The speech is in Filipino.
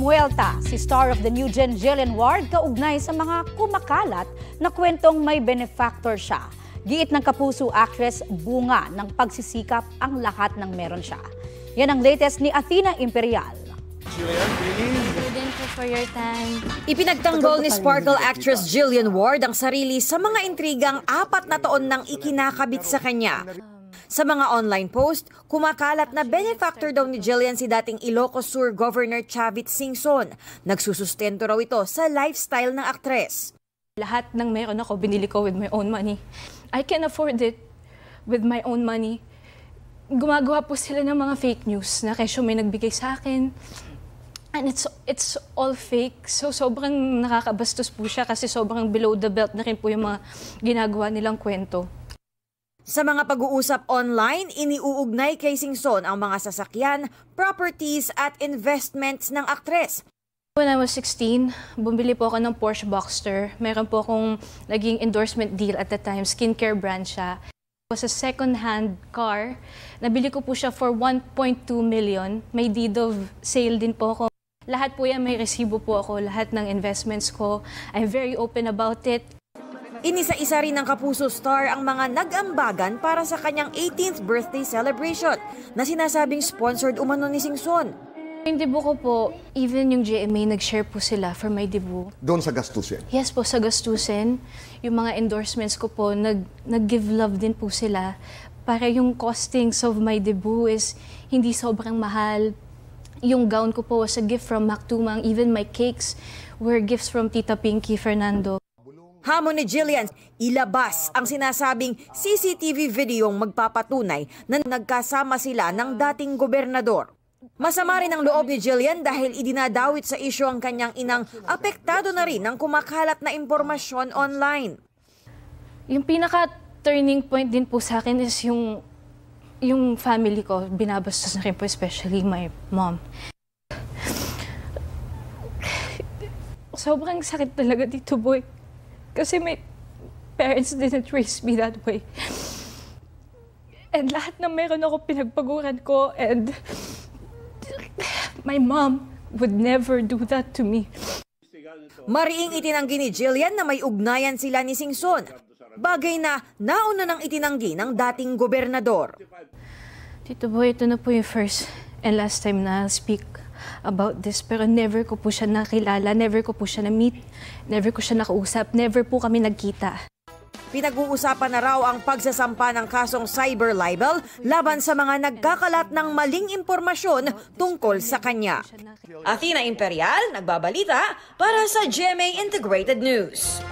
Namuelta si star of the new gen Jillian Ward kaugnay sa mga kumakalat na kwentong may benefactor siya. Giit ng Kapuso actress, bunga ng pagsisikap ang lahat ng meron siya. Yan ang latest ni Athena Imperial. Thank you for your time. Ipinagtanggol ni Sparkle actress Jillian Ward ang sarili sa mga intrigang 4 na taon nang ikinakabit sa kanya. Sa mga online post, kumakalat na benefactor daw ni Jillian si dating Ilocos Sur Governor Chavit Singson. Nagsusustento raw ito sa lifestyle ng aktres. Lahat ng meron ako, binili ko with my own money. I can afford it with my own money. Gumagawa po sila ng mga fake news na kesyo may nagbigay sa akin. And it's all fake. So sobrang nakakabastos po siya kasi sobrang below the belt na rin po yung mga ginagawa nilang kwento. Sa mga pag-uusap online, iniuugnay kay Singson ang mga sasakyan, properties at investments ng aktres. When I was 16, bumili po ako ng Porsche Boxster. Meron po akong naging endorsement deal at the time, skincare brand siya. It was a second-hand car. Nabili ko po siya for 1.2 million. May deed of sale din po ako. Lahat po yan may resibo po ako, lahat ng investments ko. I'm very open about it. Inisa-isa rin ng Kapuso star ang mga nag-ambagan para sa kanyang 18th birthday celebration na sinasabing sponsored umano ni Singson. Yung debut ko po, even yung GMA, nag-share po sila for my debut. Doon sa gastusin? Yes po, sa gastusin. Yung mga endorsements ko po, nag-give love din po sila. Para yung costings of my debut is hindi sobrang mahal. Yung gown ko po was a gift from Mac Tumang. Even my cakes were gifts from Tita Pinky Fernando. Hamon ni Jillian, ilabas ang sinasabing CCTV videong magpapatunay na nagkasama sila ng dating gobernador. Masama rin ang loob ni Jillian dahil idinadawit sa isyu ang kanyang inang apektado na rin ng kumakalat na impormasyon online. Yung pinaka-turning point din po sa akin is yung family ko, binabastos na rin po, especially my mom. Sobrang sakit talaga dito, boy. Kasi my parents didn't raise me that way. And lahat na meron ako pinagpaguran ko, and my mom would never do that to me. Mariing itinanggi ni Jillian na may ugnayan sila ni Singson. Bagay na nauna nang itinanggi ng dating gobernador. Tito Boy, ito na po yung first and last time na I'll speak about this. Pero never ko po siya nakilala, never ko po siya na-meet, never ko siya nakausap, never po kami nagkita. Pinag-uusapan na raw ang pagsasampa ng kasong cyber libel laban sa mga nagkakalat ng maling impormasyon tungkol sa kanya. Athena Imperial, nagbabalita para sa GMA Integrated News.